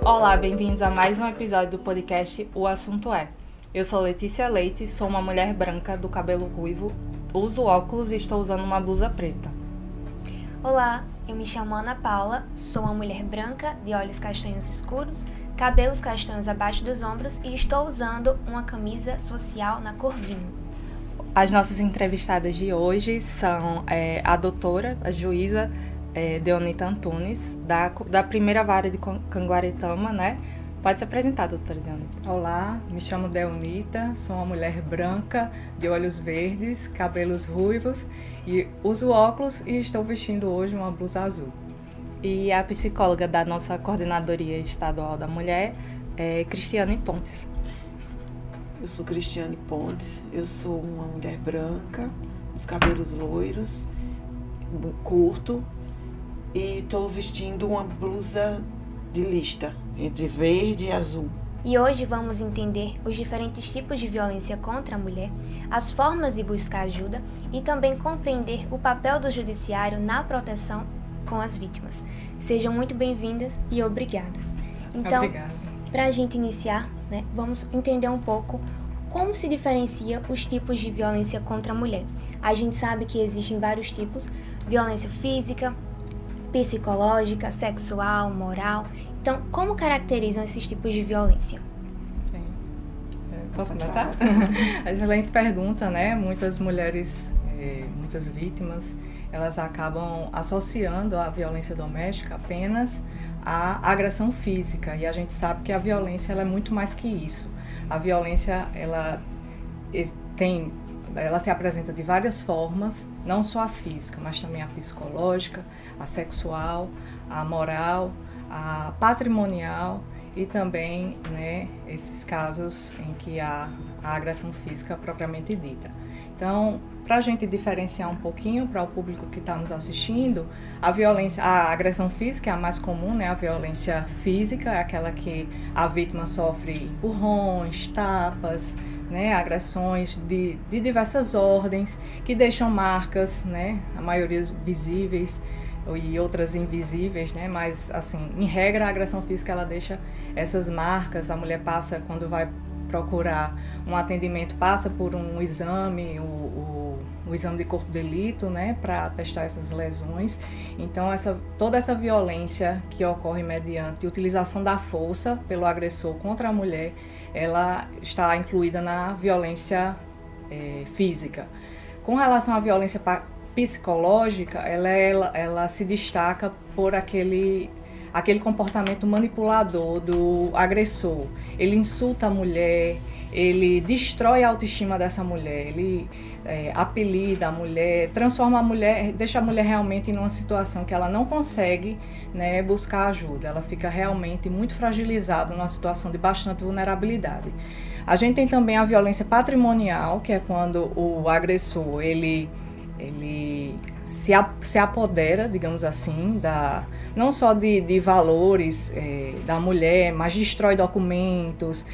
Olá, bem-vindos a mais um episódio do podcast O Assunto É. Eu sou Letícia Leite, sou uma mulher branca do cabelo ruivo, uso óculos e estou usando uma blusa preta. Olá, eu me chamo Ana Paula, sou uma mulher branca de olhos castanhos escuros, cabelos castanhos abaixo dos ombros e estou usando uma camisa social na cor vinho. As nossas entrevistadas de hoje são a doutora, a juíza Deonita Antunes, da primeira vara de Canguaretama, né? Pode se apresentar, doutora Deonita. Olá, me chamo Deonita, sou uma mulher branca, de olhos verdes, cabelos ruivos e uso óculos e estou vestindo hoje uma blusa azul. E a psicóloga da nossa Coordenadoria Estadual da Mulher é Cristiane Pontes. Eu sou Cristiane Pontes, eu sou uma mulher branca, os cabelos loiros, curto, e estou vestindo uma blusa de lista, entre verde e azul. E hoje vamos entender os diferentes tipos de violência contra a mulher, as formas de buscar ajuda e também compreender o papel do judiciário na proteção com as vítimas. Sejam muito bem-vindas e obrigada. Então, para a gente iniciar, vamos entender um pouco como se diferencia os tipos de violência contra a mulher. A gente sabe que existem vários tipos: violência física, psicológica, sexual, moral. Então, como caracterizam esses tipos de violência? Posso começar? Excelente pergunta, né? Muitas mulheres, muitas vítimas, elas acabam associando a violência doméstica apenas à agressão física. E a gente sabe que a violência ela é muito mais que isso. A violência, ela se apresenta de várias formas, não só a física, mas também a psicológica, a sexual, a moral, a patrimonial e também, esses casos em que há a agressão física propriamente dita. Então, para a gente diferenciar um pouquinho para o público que está nos assistindo, a agressão física é a mais comum, a violência física é aquela que a vítima sofre empurrões, tapas, agressões de diversas ordens, que deixam marcas, a maioria visíveis e outras invisíveis, mas assim, em regra a agressão física ela deixa essas marcas. A mulher passa, quando vai procurar um atendimento, passa por um exame, o exame de corpo de delito, para testar essas lesões. Então toda essa violência que ocorre mediante utilização da força pelo agressor contra a mulher, ela está incluída na violência física. Com relação à violência psicológica, ela se destaca por aquele comportamento manipulador do agressor. Ele insulta a mulher, ele destrói a autoestima dessa mulher, ele apelida a mulher, transforma a mulher, deixa a mulher realmente em uma situação que ela não consegue buscar ajuda. Ela fica realmente muito fragilizada, numa situação de bastante vulnerabilidade. A gente tem também a violência patrimonial, que é quando o agressor ele se apodera, digamos assim, não só de valores da mulher, mas destrói documentos,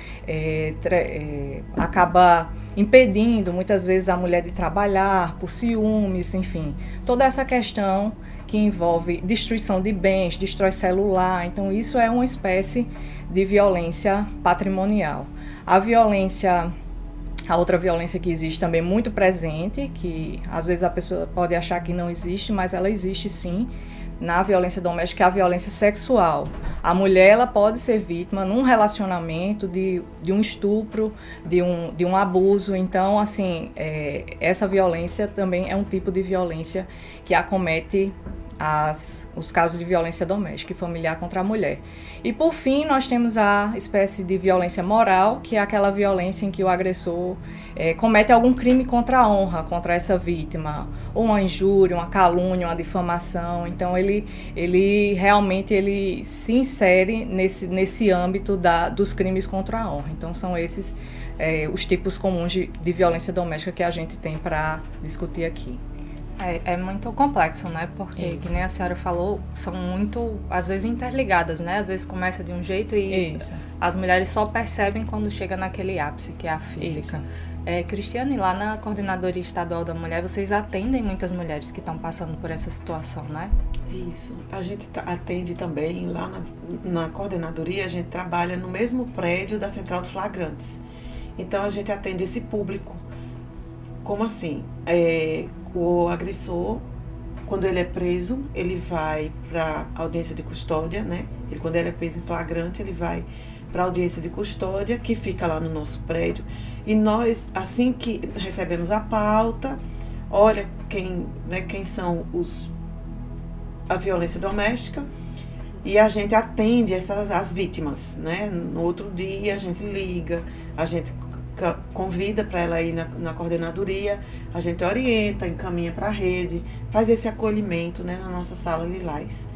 acaba impedindo muitas vezes a mulher de trabalhar por ciúmes, enfim. Toda essa questão que envolve destruição de bens, destrói celular. Então isso é uma espécie de violência patrimonial. A outra violência que existe também muito presente, que às vezes a pessoa pode achar que não existe, mas ela existe sim, na violência doméstica, é a violência sexual. A mulher ela pode ser vítima num relacionamento de um estupro, de um abuso. Então, assim, essa violência também é um tipo de violência que acomete os casos de violência doméstica e familiar contra a mulher. E por fim, nós temos a espécie de violência moral, que é aquela violência em que o agressor comete algum crime contra a honra, contra essa vítima, ou uma injúria, uma calúnia, uma difamação. Então ele realmente se insere nesse âmbito dos crimes contra a honra. Então são esses os tipos comuns de violência doméstica que a gente tem para discutir aqui. É muito complexo, Porque, que nem a senhora falou, são muito, às vezes, interligadas, Às vezes começa de um jeito e as mulheres só percebem quando chega naquele ápice, que é a física. Cristiane, lá na Coordenadoria Estadual da Mulher, vocês atendem muitas mulheres que estão passando por essa situação, né? Isso. A gente atende também lá na coordenadoria, a gente trabalha no mesmo prédio da Central de Flagrantes. Então, a gente atende esse público. Como assim? O agressor, quando ele é preso, ele vai para a audiência de custódia, né? Quando ele é preso em flagrante, ele vai para a audiência de custódia, que fica lá no nosso prédio. E nós, assim que recebemos a pauta, olha quem são a violência doméstica, e a gente atende as vítimas, né? No outro dia a gente liga, a gente convida para ela ir na coordenadoria, a gente orienta, encaminha para a rede, faz esse acolhimento, né, na nossa sala Lilás.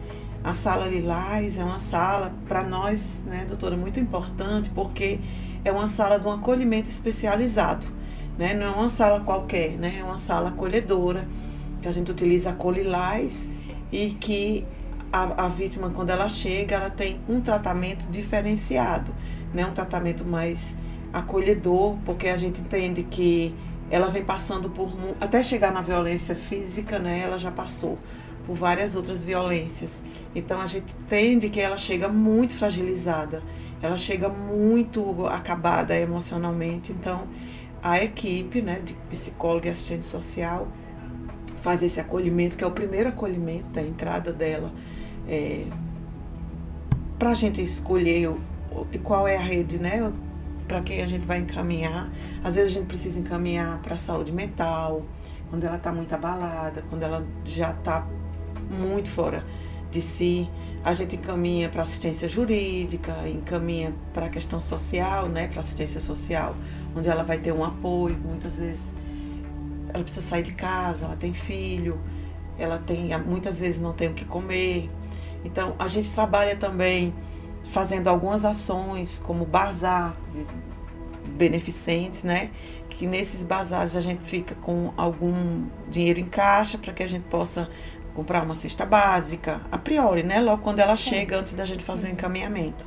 A sala Lilás é uma sala, para nós, né, doutora, muito importante, porque é uma sala de um acolhimento especializado, né? Não é uma sala qualquer, né? É uma sala acolhedora, que a gente utiliza a Colilás, e que a vítima, quando ela chega, ela tem um tratamento diferenciado, né? Um tratamento mais acolhedor, porque a gente entende que ela vem passando até chegar na violência física, né? Ela já passou por várias outras violências. Então, a gente entende que ela chega muito fragilizada, ela chega muito acabada emocionalmente. Então, a equipe, né, de psicóloga e assistente social faz esse acolhimento, que é o primeiro acolhimento da entrada dela, para a gente escolher qual é a rede, né, para quem a gente vai encaminhar. Às vezes a gente precisa encaminhar para a saúde mental, quando ela está muito abalada, quando ela já está muito fora de si. A gente encaminha para assistência jurídica, encaminha para a questão social, né, para assistência social, onde ela vai ter um apoio. Muitas vezes ela precisa sair de casa, ela tem filho, muitas vezes não tem o que comer. Então, a gente trabalha também fazendo algumas ações, como bazar beneficentes, né? Que nesses bazares a gente fica com algum dinheiro em caixa para que a gente possa comprar uma cesta básica, a priori, né? Logo quando ela chega, antes da gente fazer o encaminhamento.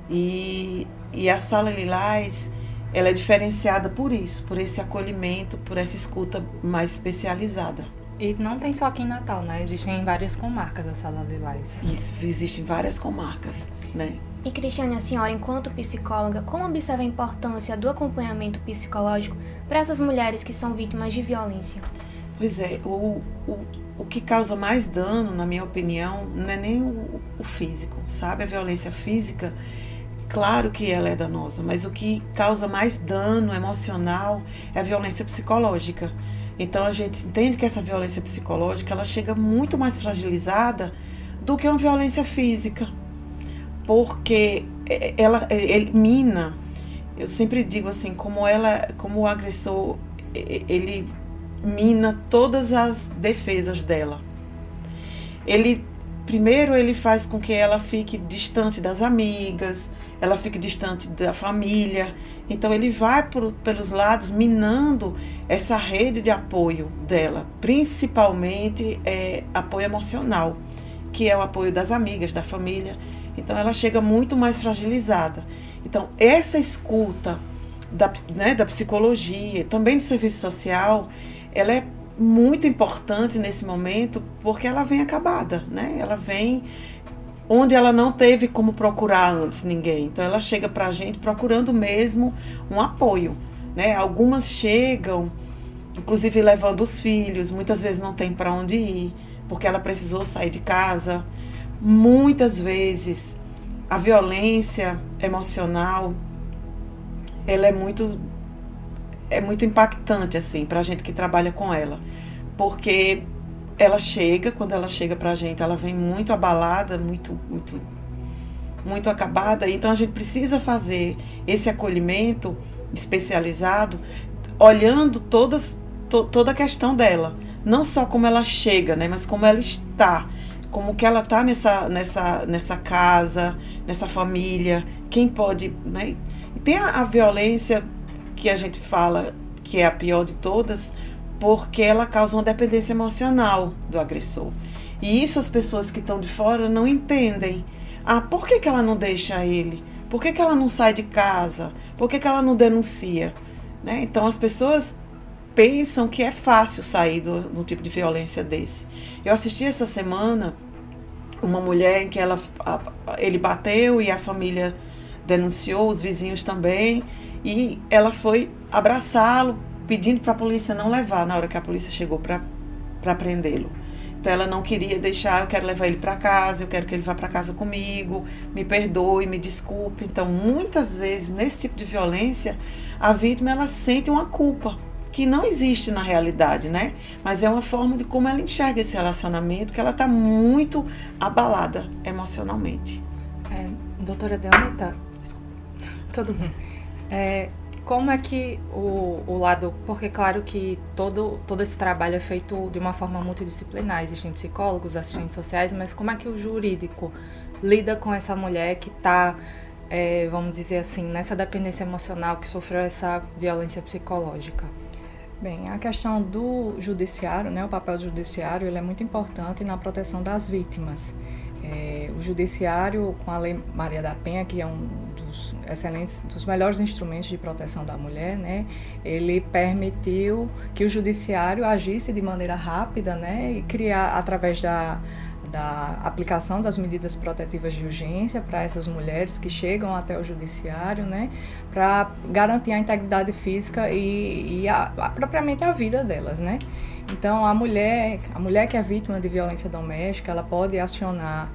E a Sala Lilás, ela é diferenciada por isso, por esse acolhimento, por essa escuta mais especializada. E não tem só aqui em Natal, né? Existem várias comarcas a Sala Lilás. Isso, existem várias comarcas, né? E, Cristiane, a senhora, enquanto psicóloga, como observa a importância do acompanhamento psicológico para essas mulheres que são vítimas de violência? Pois é, o que causa mais dano, na minha opinião, não é nem o físico, sabe? A violência física, claro que ela é danosa, mas o que causa mais dano emocional é a violência psicológica. Então, a gente entende que essa violência psicológica, ela chega muito mais fragilizada do que uma violência física, porque ela mina. Eu sempre digo assim, como o agressor, ele mina todas as defesas dela. Primeiro ele faz com que ela fique distante das amigas, ela fique distante da família. Então ele vai pelos lados minando essa rede de apoio dela, principalmente apoio emocional, que é o apoio das amigas, da família. Então ela chega muito mais fragilizada. Então essa escuta da psicologia, também do serviço social, ela é muito importante nesse momento, porque ela vem acabada, né? Ela vem onde ela não teve como procurar antes ninguém. Então ela chega pra gente procurando mesmo um apoio, né? Algumas chegam, inclusive levando os filhos, muitas vezes não tem para onde ir, porque ela precisou sair de casa. Muitas vezes a violência emocional, ela é muito impactante, assim, pra gente que trabalha com ela, porque quando ela chega pra gente, ela vem muito abalada, muito acabada. Então a gente precisa fazer esse acolhimento especializado, olhando toda a questão dela, não só como ela chega, né, mas como ela está, como que ela está nessa casa, nessa família, quem pode, né? E tem a violência que a gente fala que é a pior de todas, porque ela causa uma dependência emocional do agressor. E isso as pessoas que estão de fora não entendem. Por que ela não deixa ele? Por que ela não sai de casa? Por que ela não denuncia? né? Então as pessoas pensam que é fácil sair do tipo de violência desse. Eu assisti essa semana uma mulher em que ele bateu e a família denunciou, os vizinhos também, e ela foi abraçá-lo, pedindo para a polícia não levar na hora que a polícia chegou para prendê-lo. Então ela não queria deixar, eu quero levar ele para casa, eu quero que ele vá para casa comigo, me perdoe, me desculpe. Então muitas vezes nesse tipo de violência a vítima ela sente uma culpa que não existe na realidade, né? Mas é uma forma de como ela enxerga esse relacionamento, que ela está muito abalada emocionalmente. Doutora Deonita, desculpa, tudo bem. Como é que o lado... Porque claro que todo esse trabalho é feito de uma forma multidisciplinar, existem psicólogos, assistentes sociais, mas como é que o jurídico lida com essa mulher que está, vamos dizer assim, nessa dependência emocional, que sofreu essa violência psicológica? Bem, a questão do judiciário, né, o papel do judiciário, ele é muito importante na proteção das vítimas. O judiciário, com a Lei Maria da Penha, que é um dos melhores instrumentos de proteção da mulher, né, ele permitiu que o judiciário agisse de maneira rápida, né, e criar, através da aplicação das medidas protetivas de urgência para essas mulheres que chegam até o judiciário, né, para garantir a integridade física e propriamente a vida delas, né. Então, a mulher que é vítima de violência doméstica, ela pode acionar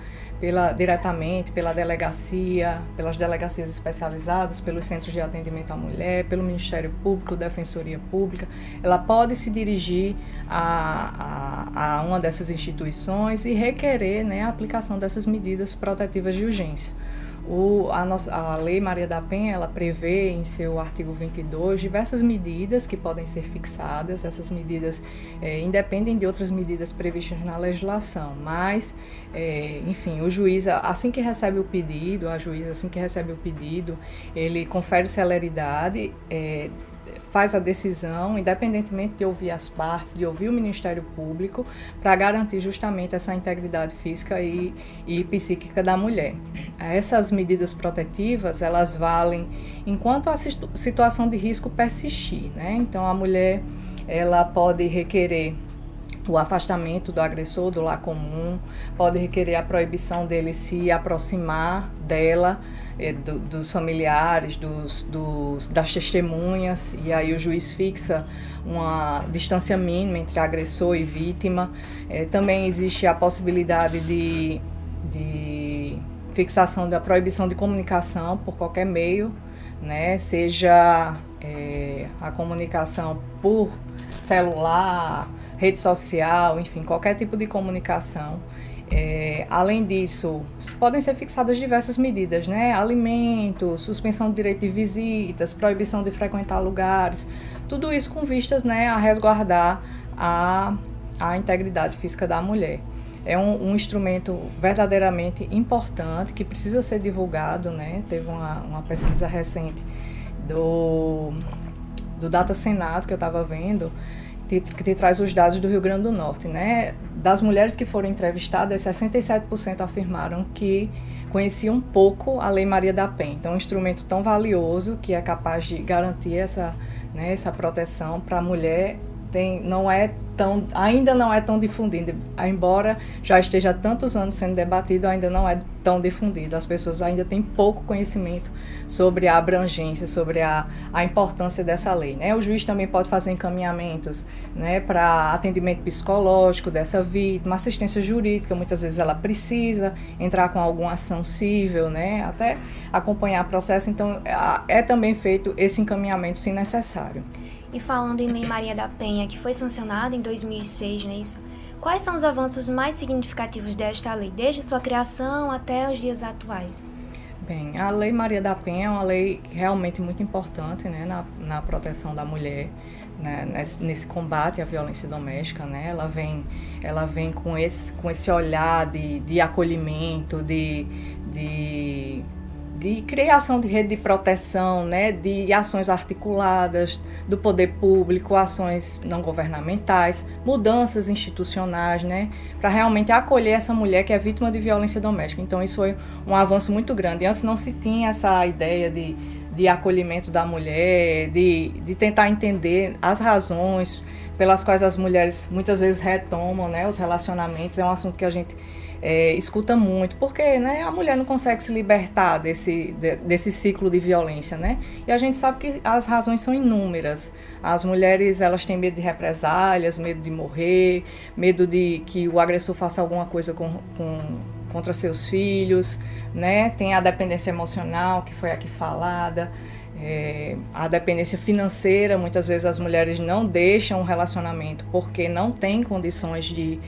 diretamente pela delegacia, pelas delegacias especializadas, pelos centros de atendimento à mulher, pelo Ministério Público, Defensoria Pública. Ela pode se dirigir a uma dessas instituições e requerer, né, a aplicação dessas medidas protetivas de urgência. A Lei Maria da Penha, ela prevê em seu artigo 22 diversas medidas que podem ser fixadas. Essas medidas independem de outras medidas previstas na legislação, mas, enfim, o juiz, assim que recebe o pedido, ele confere celeridade, faz a decisão, independentemente de ouvir as partes, de ouvir o Ministério Público, para garantir justamente essa integridade física e psíquica da mulher. Essas medidas protetivas, elas valem enquanto a situação de risco persistir, né? Então, a mulher, ela pode requerer o afastamento do agressor do lar comum, pode requerer a proibição dele se aproximar dela, dos familiares, das testemunhas, e aí o juiz fixa uma distância mínima entre agressor e vítima. Também existe a possibilidade de fixação da proibição de comunicação por qualquer meio, né? Seja a comunicação por celular, rede social, enfim, qualquer tipo de comunicação. Além disso, podem ser fixadas diversas medidas, né? Alimentos, suspensão do direito de visitas, proibição de frequentar lugares, tudo isso com vistas, né, a resguardar a integridade física da mulher. É um instrumento verdadeiramente importante que precisa ser divulgado, né? Teve uma pesquisa recente do Data Senado que eu estava vendo, que traz os dados do Rio Grande do Norte, né? Das mulheres que foram entrevistadas, 67% afirmaram que conheciam pouco a Lei Maria da Penha. Então, um instrumento tão valioso que é capaz de garantir essa proteção para a mulher ainda não é tão difundido, embora já esteja há tantos anos sendo debatido, ainda não é tão difundido. As pessoas ainda têm pouco conhecimento sobre a abrangência, sobre a importância dessa lei, né? O juiz também pode fazer encaminhamentos, né, para atendimento psicológico dessa vítima, assistência jurídica, muitas vezes ela precisa entrar com alguma ação civil, né, até acompanhar o processo, então é também feito esse encaminhamento se necessário. E falando em Lei Maria da Penha, que foi sancionada em 2006, não é isso? Quais são os avanços mais significativos desta lei, desde sua criação até os dias atuais? Bem, a Lei Maria da Penha é uma lei realmente muito importante, né, na proteção da mulher, né, nesse combate à violência doméstica, né? Ela vem com esse olhar de acolhimento, de criação de rede de proteção, né, de ações articuladas do poder público, ações não governamentais, mudanças institucionais, né, para realmente acolher essa mulher que é vítima de violência doméstica. Então, isso foi um avanço muito grande. Antes não se tinha essa ideia de de acolhimento da mulher, de tentar entender as razões pelas quais as mulheres muitas vezes retomam, né, os relacionamentos. É um assunto que a gente escuta muito, porque, né, a mulher não consegue se libertar desse ciclo de violência, né? E a gente sabe que as razões são inúmeras. As mulheres, elas têm medo de represálias, medo de morrer, medo de que o agressor faça alguma coisa contra seus filhos, né? Tem a dependência emocional, que foi aqui falada, a dependência financeira. Muitas vezes as mulheres não deixam o relacionamento porque não têm condições de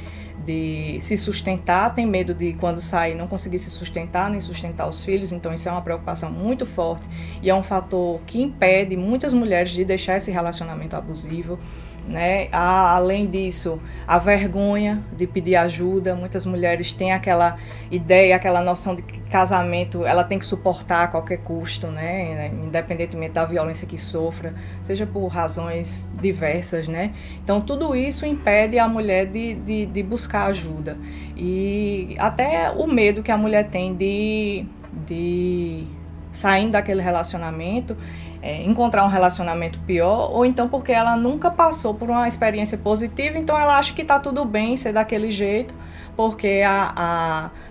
se sustentar, tem medo de, quando sair, não conseguir se sustentar nem sustentar os filhos. Então isso é uma preocupação muito forte e é um fator que impede muitas mulheres de deixar esse relacionamento abusivo, né? Além disso, a vergonha de pedir ajuda. Muitas mulheres têm aquela ideia, aquela noção de que casamento ela tem que suportar a qualquer custo, né? Independentemente da violência que sofra, seja por razões diversas, né? Então tudo isso impede a mulher de buscar ajuda, e até o medo que a mulher tem de saindo daquele relacionamento, encontrar um relacionamento pior, ou então porque ela nunca passou por uma experiência positiva, então ela acha que está tudo bem ser daquele jeito, porque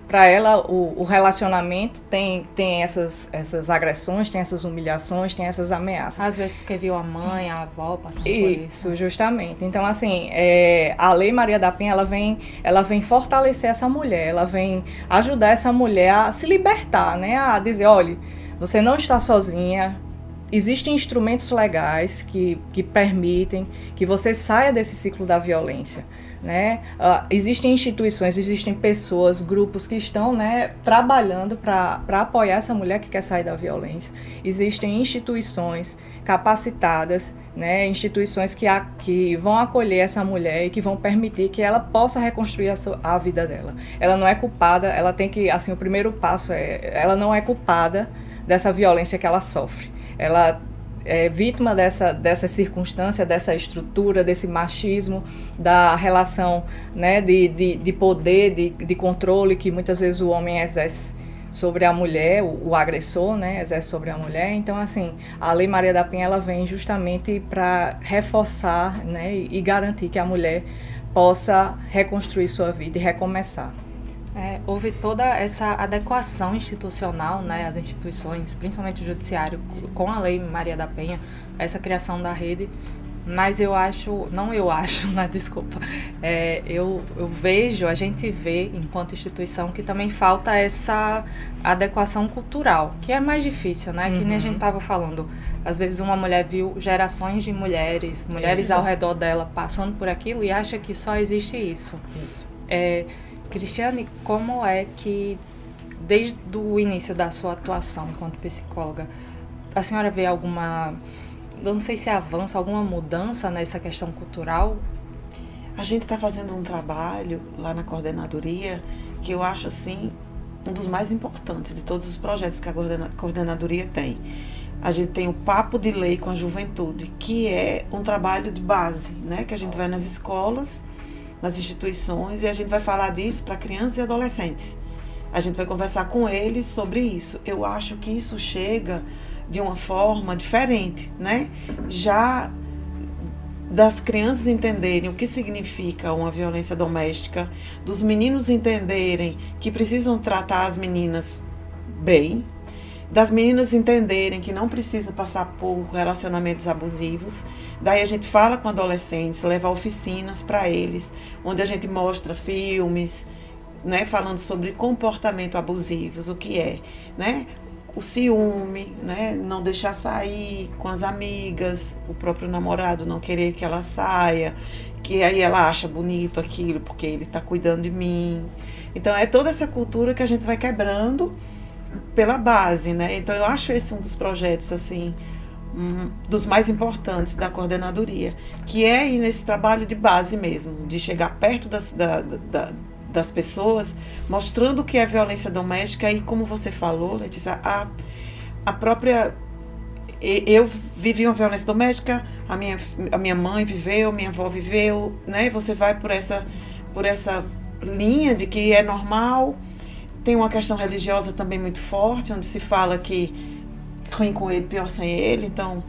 para ela o relacionamento tem essas agressões, tem essas humilhações, tem essas ameaças. Às vezes porque viu a mãe, a avó passando por isso. Isso, justamente. Então, assim, a Lei Maria da Penha, ela vem fortalecer essa mulher, ela vem ajudar essa mulher a se libertar, né? A dizer, olha, você não está sozinha. Existem instrumentos legais que permitem que você saia desse ciclo da violência, né? Existem instituições, existem pessoas, grupos que estão, né, trabalhando para apoiar essa mulher que quer sair da violência. Existem instituições capacitadas, né, instituições que vão acolher essa mulher e que vão permitir que ela possa reconstruir a vida dela. Ela não é culpada, ela tem que, assim, o primeiro passo ela não é culpada dessa violência que ela sofre. Ela é vítima dessa circunstância, dessa estrutura, desse machismo, da relação, né, de poder, de controle que muitas vezes o homem exerce sobre a mulher, o agressor, né, exerce sobre a mulher. Então, assim, a Lei Maria da Penha, ela vem justamente para reforçar, né, e garantir que a mulher possa reconstruir sua vida e recomeçar. Houve toda essa adequação institucional, né, as instituições, principalmente o judiciário, com a Lei Maria da Penha, essa criação da rede, mas eu vejo, a gente vê, enquanto instituição, que também falta essa adequação cultural, que é mais difícil, né, que nem a gente estava falando. Às vezes uma mulher viu gerações de mulheres ao redor dela passando por aquilo e acha que só existe isso. Cristiane, como é que, desde o início da sua atuação enquanto psicóloga, a senhora vê alguma, não sei se avança, alguma mudança nessa questão cultural? A gente está fazendo um trabalho lá na coordenadoria que eu acho, assim, um dos mais importantes de todos os projetos que a coordenadoria tem. A gente tem o Papo de Lei com a Juventude, que é um trabalho de base, né, que a gente vai nas escolas, nas instituições, e a gente vai falar disso para crianças e adolescentes. A gente vai conversar com eles sobre isso. Eu acho que isso chega de uma forma diferente, né? Já das crianças entenderem o que significa uma violência doméstica, dos meninos entenderem que precisam tratar as meninas bem, das meninas entenderem que não precisa passar por relacionamentos abusivos. Daí a gente fala com adolescentes, leva oficinas para eles, onde a gente mostra filmes, né, falando sobre comportamento abusivos, o que é, né? O ciúme, né, não deixar sair com as amigas, o próprio namorado não querer que ela saia, que aí ela acha bonito aquilo porque ele está cuidando de mim. Então é toda essa cultura que a gente vai quebrando pela base, né? Então eu acho esse um dos projetos, assim, dos mais importantes da coordenadoria, que é ir nesse trabalho de base mesmo, de chegar perto das pessoas, mostrando o que é violência doméstica. E como você falou, Letícia, a própria... Eu vivi uma violência doméstica, a minha mãe viveu, minha avó viveu, né? Você vai por essa linha de que é normal. Tem uma questão religiosa também muito forte, onde se fala que ruim com ele, pior sem ele, então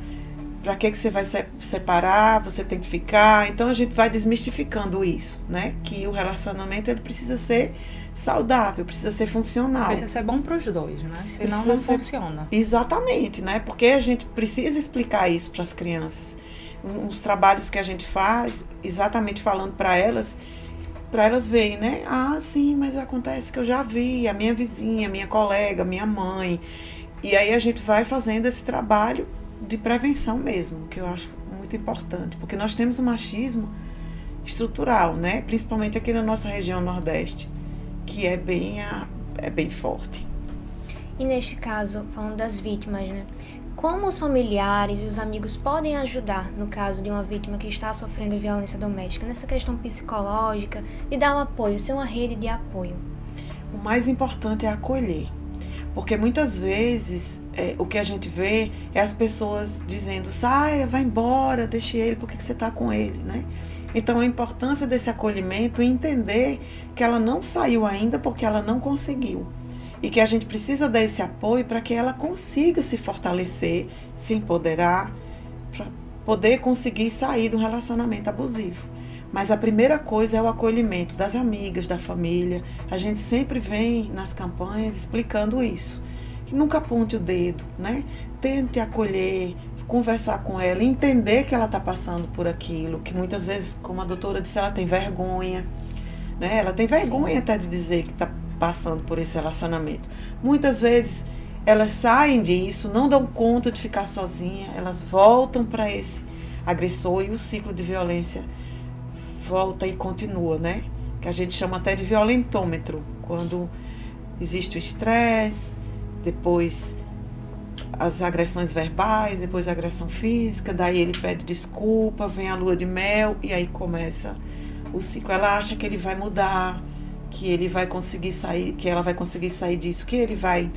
para que você vai separar, você tem que ficar. Então a gente vai desmistificando isso, né? Que o relacionamento ele precisa ser saudável, precisa ser funcional. Precisa ser bom para os dois, né? Senão não funciona. Exatamente, né? Porque a gente precisa explicar isso para as crianças. Os trabalhos que a gente faz, exatamente falando para elas verem, né? Ah, sim, mas acontece que eu já vi a minha vizinha, a minha colega, a minha mãe. E aí a gente vai fazendo esse trabalho de prevenção mesmo, que eu acho muito importante, porque nós temos um machismo estrutural, né? Principalmente aqui na nossa região Nordeste, que é bem forte. E neste caso, falando das vítimas, né? Como os familiares e os amigos podem ajudar no caso de uma vítima que está sofrendo violência doméstica, nessa questão psicológica, e dar um apoio, ser uma rede de apoio? O mais importante é acolher. Porque muitas vezes o que a gente vê é as pessoas dizendo, saia, vai embora, deixe ele, por que você está com ele, né? Então a importância desse acolhimento e entender que ela não saiu ainda porque ela não conseguiu. E que a gente precisa dar esse apoio para que ela consiga se fortalecer, se empoderar, para poder conseguir sair de um relacionamento abusivo. Mas a primeira coisa é o acolhimento das amigas, da família. A gente sempre vem nas campanhas explicando isso. Que nunca aponte o dedo, né? Tente acolher, conversar com ela, entender que ela está passando por aquilo, que muitas vezes, como a doutora disse, ela tem vergonha, né? Ela tem vergonha até de dizer que está passando por esse relacionamento. Muitas vezes elas saem disso, não dão conta de ficar sozinha, elas voltam para esse agressor e o ciclo de violência volta e continua, né? Que a gente chama até de violentômetro, quando existe o estresse, depois as agressões verbais, depois a agressão física, daí ele pede desculpa, vem a lua de mel e aí começa o ciclo. Ela acha que ele vai mudar, que ele vai conseguir sair, que ela vai conseguir sair disso, que ele vai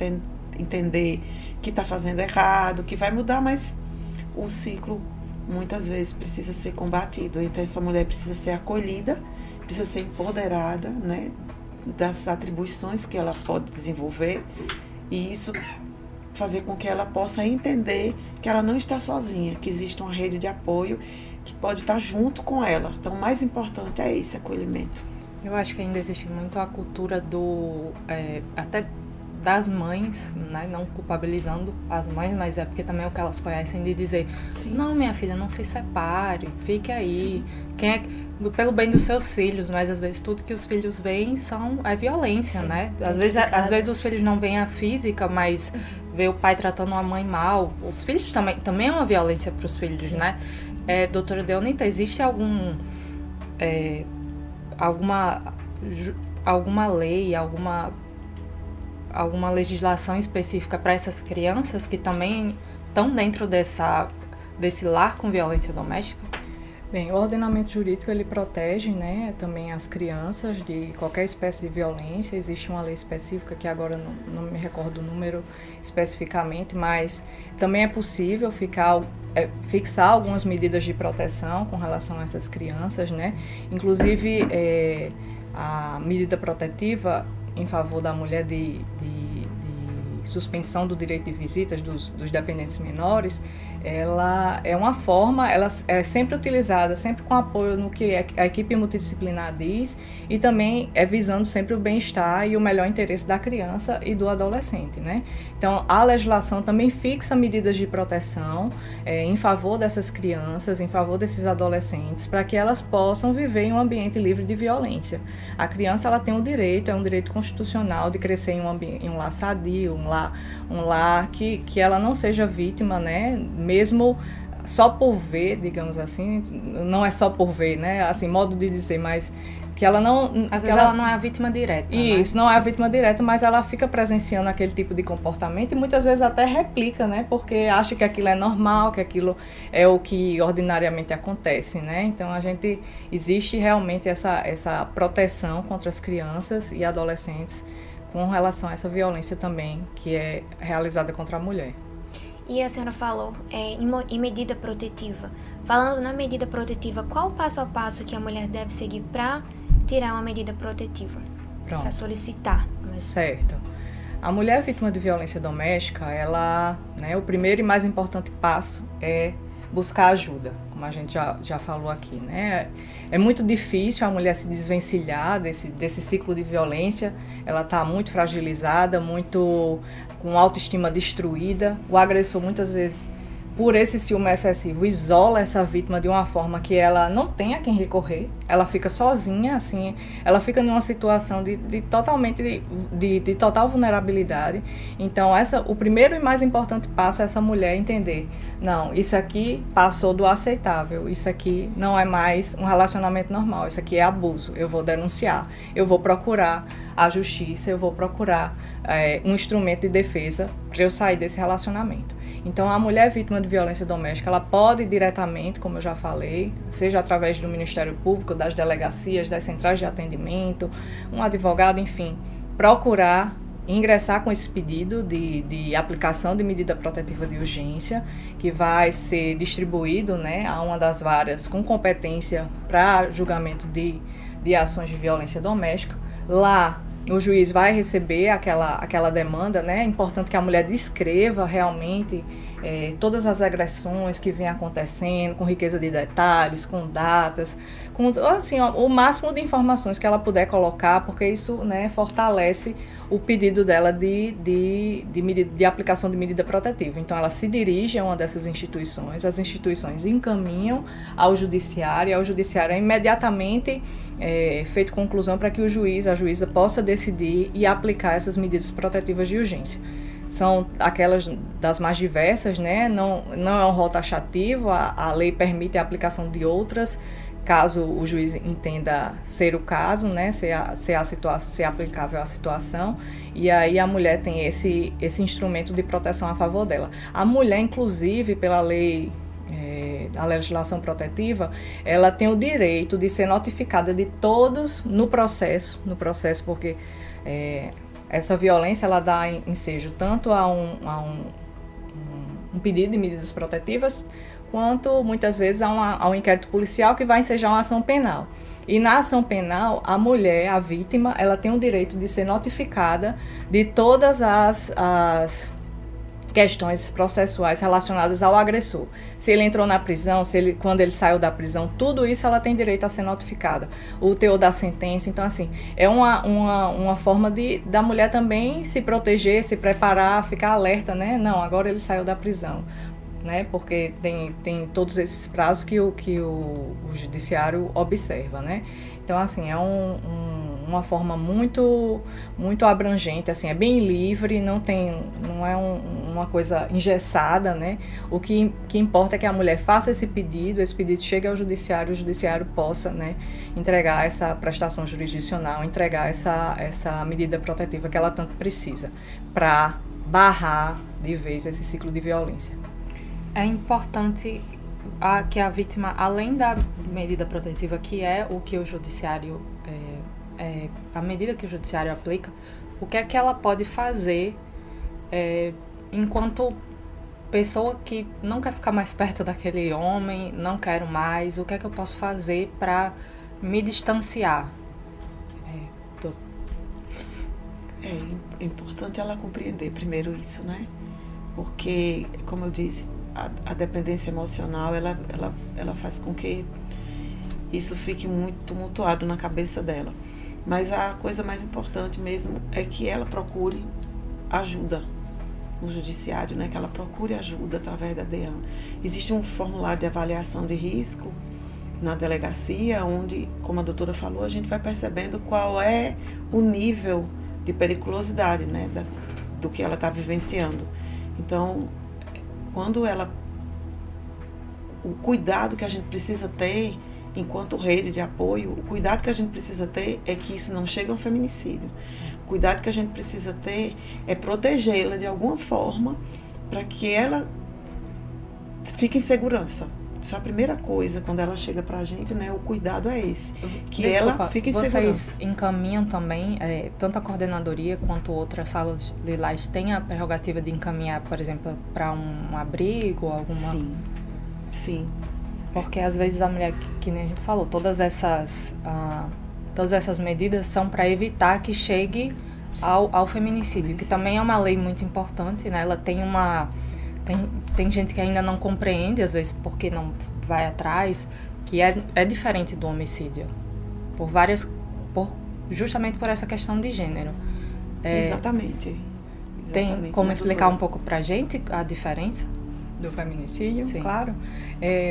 entender que está fazendo errado, que vai mudar, mas o ciclo muitas vezes precisa ser combatido. Então essa mulher precisa ser acolhida, precisa ser empoderada, né, das atribuições que ela pode desenvolver, e isso fazer com que ela possa entender que ela não está sozinha, que existe uma rede de apoio que pode estar junto com ela. Então o mais importante é esse acolhimento. Eu acho que ainda existe muito a cultura até das mães, né? Não culpabilizando as mães, mas é porque também é o que elas conhecem, de dizer, sim, não, minha filha, não se separe, fique aí. Pelo bem dos seus filhos, mas às vezes tudo que os filhos veem é violência, sim, né? Às vezes os filhos não veem a física, mas vê o pai tratando a mãe mal. Os filhos também é uma violência para os filhos, sim, né? Doutora Deonita, existe alguma lei, alguma legislação específica para essas crianças que também estão dentro desse lar com violência doméstica? Bem, o ordenamento jurídico ele protege, né, também as crianças de qualquer espécie de violência. Existe uma lei específica que agora não me recordo o número especificamente, mas também é possível fixar algumas medidas de proteção com relação a essas crianças, né? Inclusive a medida protetiva em favor da mulher de suspensão do direito de visitas dos dependentes menores, ela é uma forma, ela é sempre utilizada, sempre com apoio no que a equipe multidisciplinar diz, e também é visando sempre o bem-estar e o melhor interesse da criança e do adolescente, né? Então, a legislação também fixa medidas de proteção em favor dessas crianças, em favor desses adolescentes, para que elas possam viver em um ambiente livre de violência. A criança, ela tem o direito, é um direito constitucional de crescer em um lar sadio, um lar que ela não seja vítima, né? Mesmo só por ver, digamos assim, não é só por ver, né? Assim, modo de dizer, mas que ela não... Às vezes ela não é a vítima direta, Isso, né? Não é a vítima direta, mas ela fica presenciando aquele tipo de comportamento e muitas vezes até replica, né? Porque acha que aquilo é normal, que aquilo é o que ordinariamente acontece, né? Então, existe realmente essa proteção contra as crianças e adolescentes com relação a essa violência também, que é realizada contra a mulher. E a senhora falou em medida protetiva. Falando na medida protetiva, qual o passo a passo que a mulher deve seguir para tirar uma medida protetiva? Para solicitar. Certo. A mulher vítima de violência doméstica, ela, né, o primeiro e mais importante passo é buscar ajuda, como a gente já falou aqui, né? É muito difícil a mulher se desvencilhar desse ciclo de violência, ela está muito fragilizada, muito com autoestima destruída. O agressor muitas vezes, por esse ciúme excessivo, isola essa vítima de uma forma que ela não tem a quem recorrer, ela fica sozinha, assim, ela fica numa situação de total vulnerabilidade. Então, o primeiro e mais importante passo é essa mulher entender, não, isso aqui passou do aceitável, isso aqui não é mais um relacionamento normal, isso aqui é abuso, eu vou denunciar, eu vou procurar a justiça, eu vou procurar um instrumento de defesa para eu sair desse relacionamento. Então, a mulher vítima de violência doméstica, ela pode diretamente, como eu já falei, seja através do Ministério Público, das delegacias, das centrais de atendimento, um advogado, enfim, procurar ingressar com esse pedido de aplicação de medida protetiva de urgência, que vai ser distribuído, né, a uma das varas com competência para julgamento de ações de violência doméstica. Lá, o juiz vai receber aquela demanda, né? É importante que a mulher descreva realmente todas as agressões que vêm acontecendo, com riqueza de detalhes, com datas, com assim, o máximo de informações que ela puder colocar, porque isso, né, fortalece o pedido dela de aplicação de medida protetiva. Então, ela se dirige a uma dessas instituições, as instituições encaminham ao judiciário, e ao judiciário é imediatamente feito conclusão para que a juíza possa decidir e aplicar essas medidas protetivas de urgência. São aquelas das mais diversas, né? Não é um rol taxativo, a lei permite a aplicação de outras, caso o juiz entenda ser o caso, né? ser aplicável à situação, e aí a mulher tem esse instrumento de proteção a favor dela. A mulher, inclusive, pela lei, a legislação protetiva, ela tem o direito de ser notificada de todos no processo porque essa violência ela dá ensejo tanto a um pedido de medidas protetivas, quanto muitas vezes a um inquérito policial que vai ensejar uma ação penal. E na ação penal, a mulher, a vítima, ela tem o direito de ser notificada de todas as questões processuais relacionadas ao agressor. Se ele entrou na prisão, quando ele saiu da prisão, tudo isso ela tem direito a ser notificada. O teor da sentença, então assim, é uma forma da mulher também se proteger, se preparar, ficar alerta, né? Não, agora ele saiu da prisão, né? Porque tem todos esses prazos que o judiciário observa, né? Então, assim, é uma forma muito, muito abrangente, assim, é bem livre, não é uma coisa engessada, né? O que importa é que a mulher faça esse pedido chegue ao judiciário, o judiciário possa, né, entregar essa prestação jurisdicional, entregar essa medida protetiva que ela tanto precisa para barrar de vez esse ciclo de violência. É importante que a vítima, além da medida protetiva, que é o que o judiciário, a medida que o judiciário aplica, o que é que ela pode fazer enquanto pessoa que não quer ficar mais perto daquele homem, não quero mais, o que é que eu posso fazer para me distanciar? É importante ela compreender primeiro isso, né? Porque, como eu disse, a dependência emocional, ela faz com que isso fique muito tumultuado na cabeça dela. Mas a coisa mais importante mesmo é que ela procure ajuda no judiciário, né? Que ela procure ajuda através da DEAN. Existe um formulário de avaliação de risco na delegacia, onde, como a doutora falou, a gente vai percebendo qual é o nível de periculosidade, né? Do que ela está vivenciando. Então, o cuidado que a gente precisa ter enquanto rede de apoio, o cuidado que a gente precisa ter é que isso não chegue a um feminicídio. O cuidado que a gente precisa ter é protegê-la de alguma forma para que ela fique em segurança. Isso é a primeira coisa, quando ela chega pra gente, né? O cuidado é esse. Que ela fique em segurança. Vocês encaminham também, tanto a coordenadoria quanto outras salas lilás têm a prerrogativa de encaminhar, por exemplo, para um abrigo, alguma... Sim. Porque às vezes a mulher, que nem a gente falou, todas essas medidas são para evitar que chegue ao feminicídio, que também é uma lei muito importante, né? Ela tem tem gente que ainda não compreende, às vezes porque não vai atrás, que é diferente do homicídio, justamente por essa questão de gênero. Exatamente. Tem como explicar um pouco pra gente a diferença? Do feminicídio? Sim. Claro.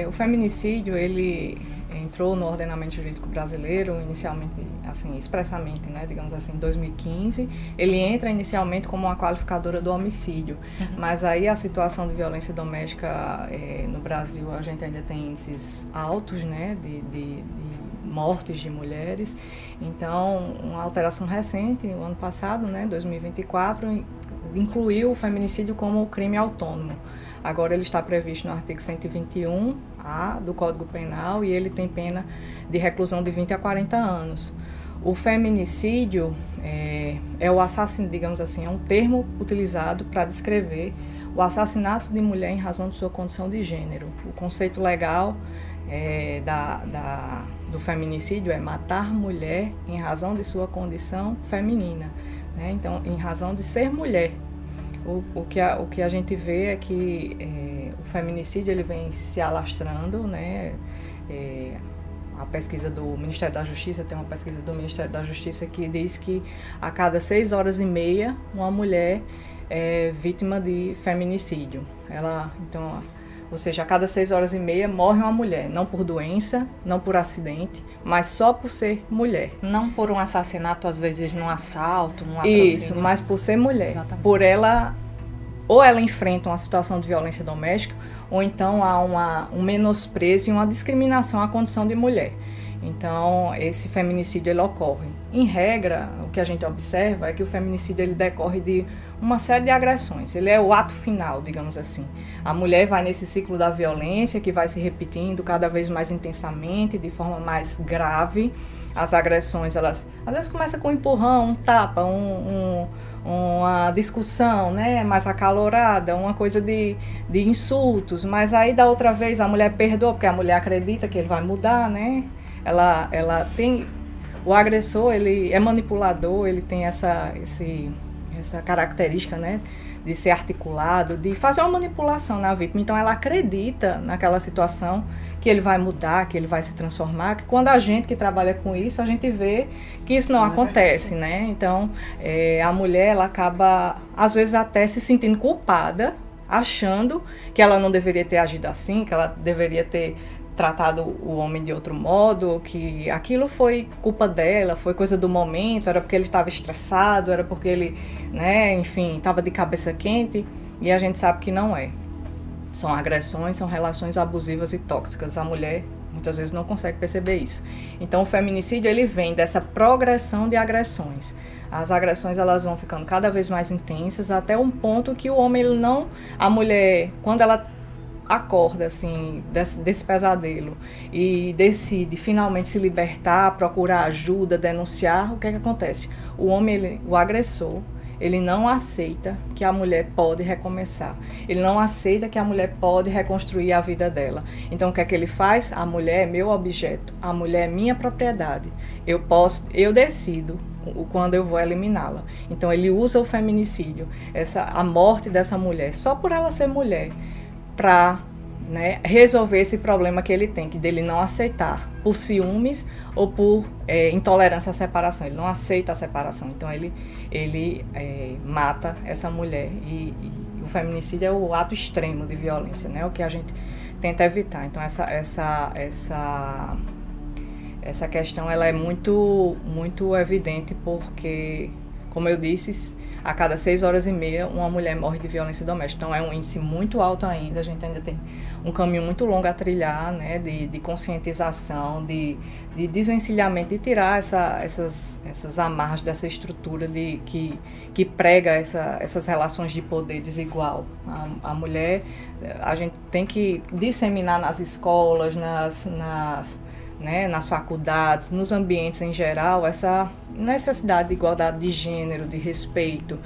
O feminicídio, ele entrou no ordenamento jurídico brasileiro inicialmente, assim, expressamente, né, digamos assim, em 2015. Ele entra inicialmente como uma qualificadora do homicídio, mas aí a situação de violência doméstica no Brasil, a gente ainda tem índices altos, né, de mortes de mulheres. Então, uma alteração recente, no ano passado, né, 2024, incluiu o feminicídio como crime autônomo. Agora ele está previsto no artigo 121A do Código Penal e ele tem pena de reclusão de 20 a 40 anos. O feminicídio é o assassino, digamos assim, é um termo utilizado para descrever o assassinato de mulher em razão de sua condição de gênero. O conceito legal do feminicídio é matar mulher em razão de sua condição feminina, né? Então, em razão de ser mulher. O que a gente vê é que o feminicídio ele vem se alastrando, né? A pesquisa do Ministério da Justiça, tem uma pesquisa do Ministério da Justiça que diz que a cada 6 horas e meia uma mulher é vítima de feminicídio. Ou seja, a cada 6 horas e meia morre uma mulher, não por doença, não por acidente, mas só por ser mulher. Não por um assassinato, às vezes num assalto, num latrocínio. Isso, mas por ser mulher. Exatamente. Por ela, ou ela enfrenta uma situação de violência doméstica, ou então há um menosprezo e uma discriminação à condição de mulher. Então, esse feminicídio ele ocorre. Em regra, o que a gente observa é que o feminicídio ele decorre de uma série de agressões. Ele é o ato final, digamos assim. A mulher vai nesse ciclo da violência que vai se repetindo cada vez mais intensamente, de forma mais grave. As agressões, elas às vezes começam com um empurrão, um tapa, uma discussão, né, mais acalorada, uma coisa de insultos. Mas aí da outra vez a mulher perdoa, porque a mulher acredita que ele vai mudar, né? Ela tem... O agressor, ele é manipulador, ele tem essa característica, né, de ser articulado, de fazer uma manipulação na vítima. Então, ela acredita naquela situação que ele vai mudar, que ele vai se transformar, que quando a gente que trabalha com isso, a gente vê que isso não acontece, né? Então, a mulher, ela acaba, às vezes, até se sentindo culpada, achando que ela não deveria ter agido assim, que ela deveria ter tratado o homem de outro modo, que aquilo foi culpa dela, foi coisa do momento, era porque ele estava estressado, era porque ele, né, enfim, estava de cabeça quente, e a gente sabe que não é. São agressões, são relações abusivas e tóxicas. A mulher muitas vezes não consegue perceber isso. Então o feminicídio ele vem dessa progressão de agressões. As agressões elas vão ficando cada vez mais intensas até um ponto que o homem ele não, a mulher, quando ela acorda assim desse pesadelo e decide finalmente se libertar, procurar ajuda, denunciar, o que é que acontece? O homem, o agressor, ele não aceita que a mulher pode recomeçar. Ele não aceita que a mulher pode reconstruir a vida dela. Então o que é que ele faz? A mulher é meu objeto, a mulher é minha propriedade. Eu decido quando eu vou eliminá-la. Então ele usa o feminicídio, a morte dessa mulher, só por ela ser mulher, para, né, resolver esse problema que ele tem, que dele não aceitar por ciúmes ou por intolerância à separação. Ele não aceita a separação, então ele mata essa mulher e o feminicídio é o ato extremo de violência, né, o que a gente tenta evitar. Então essa questão ela é muito, muito evidente porque, como eu disse, a cada 6 horas e meia uma mulher morre de violência doméstica. Então é um índice muito alto ainda, a gente ainda tem um caminho muito longo a trilhar, né, de conscientização, de desvencilhamento, de tirar essas amarras dessa estrutura que prega essas relações de poder desigual. A mulher, a gente tem que disseminar nas escolas, nas faculdades, nos ambientes em geral, essa necessidade de igualdade de gênero, de respeito,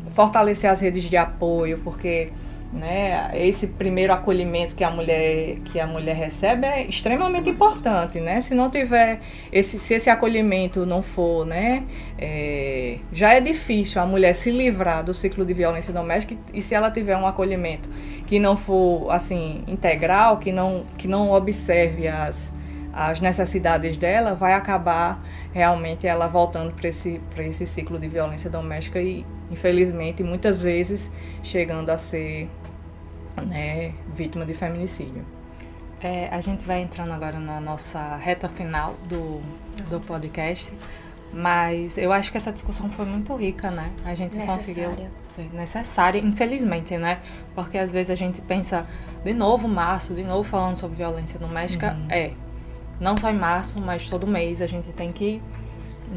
fortalecer as redes de apoio, porque né, esse primeiro acolhimento que a mulher recebe é extremamente importante, né? Se não tiver se esse acolhimento não for, né, já é difícil a mulher se livrar do ciclo de violência doméstica, e se ela tiver um acolhimento que não for assim integral, que não observe as necessidades dela, vai acabar realmente ela voltando para esse ciclo de violência doméstica e, infelizmente, muitas vezes chegando a ser, né, vítima de feminicídio. A gente vai entrando agora na nossa reta final do podcast, mas eu acho que essa discussão foi muito rica, né? A gente conseguiu... Necessária, infelizmente, né? Porque às vezes a gente pensa, de novo março, de novo falando sobre violência doméstica, não só em março, mas todo mês a gente tem que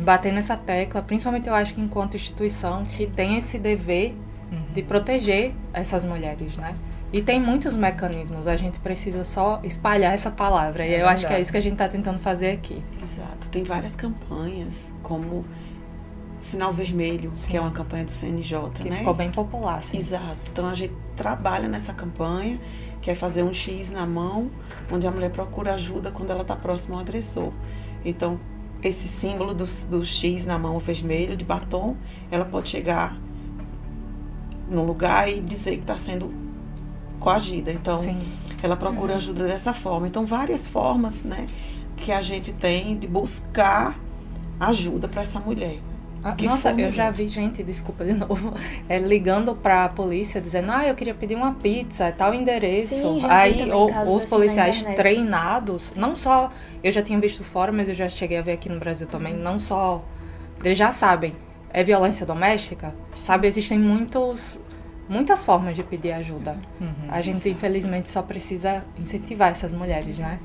bater nessa tecla, principalmente eu acho que enquanto instituição que tem esse dever de proteger essas mulheres, né? E tem muitos mecanismos, a gente precisa só espalhar essa palavra, e eu acho que é isso que a gente está tentando fazer aqui. Exato, tem várias campanhas, como Sinal Vermelho, que é uma campanha do CNJ, que né? Ficou bem popular, sim. Exato, então a gente trabalha nessa campanha, que é fazer um X na mão, onde a mulher procura ajuda quando ela está próxima ao agressor. Então, esse símbolo do X na mão vermelho, de batom, ela pode chegar num lugar e dizer que está sendo coagida. Então, ela procura ajuda dessa forma. Então, várias formas, né, que a gente tem de buscar ajuda para essa mulher. Nossa, eu já vi gente, desculpa de novo, ligando pra polícia dizendo, eu queria pedir uma pizza, tal endereço. Sim, aí os assim policiais treinados, não só, eu já tinha visto fora, mas eu já cheguei a ver aqui no Brasil também, não só, eles já sabem, é violência doméstica, sabe, existem muitas formas de pedir ajuda. A gente, infelizmente, só precisa incentivar essas mulheres, né?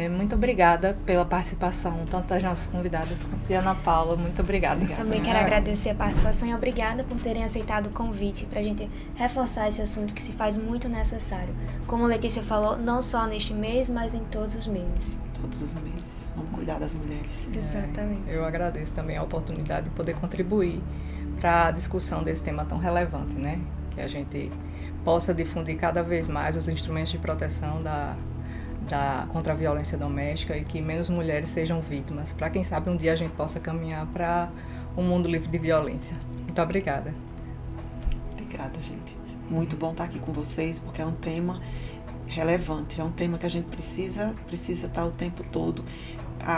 Muito obrigada pela participação, tanto das nossas convidadas quanto de Ana Paula. Muito obrigada. Também quero agradecer a participação e obrigada por terem aceitado o convite para a gente reforçar esse assunto que se faz muito necessário. Como a Letícia falou, não só neste mês, mas em todos os meses. Todos os meses. Vamos cuidar das mulheres. Exatamente. Eu agradeço também a oportunidade de poder contribuir para a discussão desse tema tão relevante, né? Que a gente possa difundir cada vez mais os instrumentos de proteção contra a violência doméstica e que menos mulheres sejam vítimas, para quem sabe um dia a gente possa caminhar para um mundo livre de violência. Muito obrigada. Obrigada, gente. Muito bom estar aqui com vocês, porque é um tema relevante, é um tema que a gente precisa estar o tempo todo.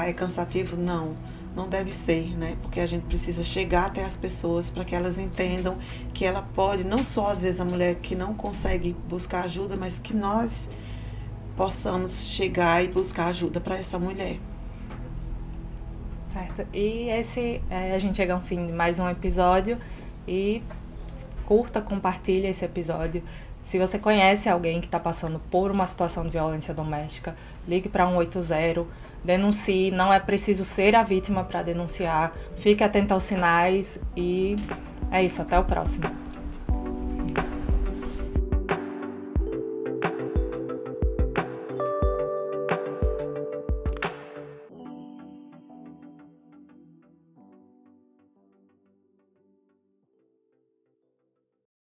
É cansativo? Não deve ser, né? Porque a gente precisa chegar até as pessoas para que elas entendam que ela pode, não só às vezes a mulher que não consegue buscar ajuda, mas que nós possamos chegar e buscar ajuda para essa mulher. Certo. E a gente chega ao fim de mais um episódio e curta, compartilha esse episódio. Se você conhece alguém que está passando por uma situação de violência doméstica, ligue para 180, denuncie, não é preciso ser a vítima para denunciar, fique atento aos sinais e é isso, até o próximo.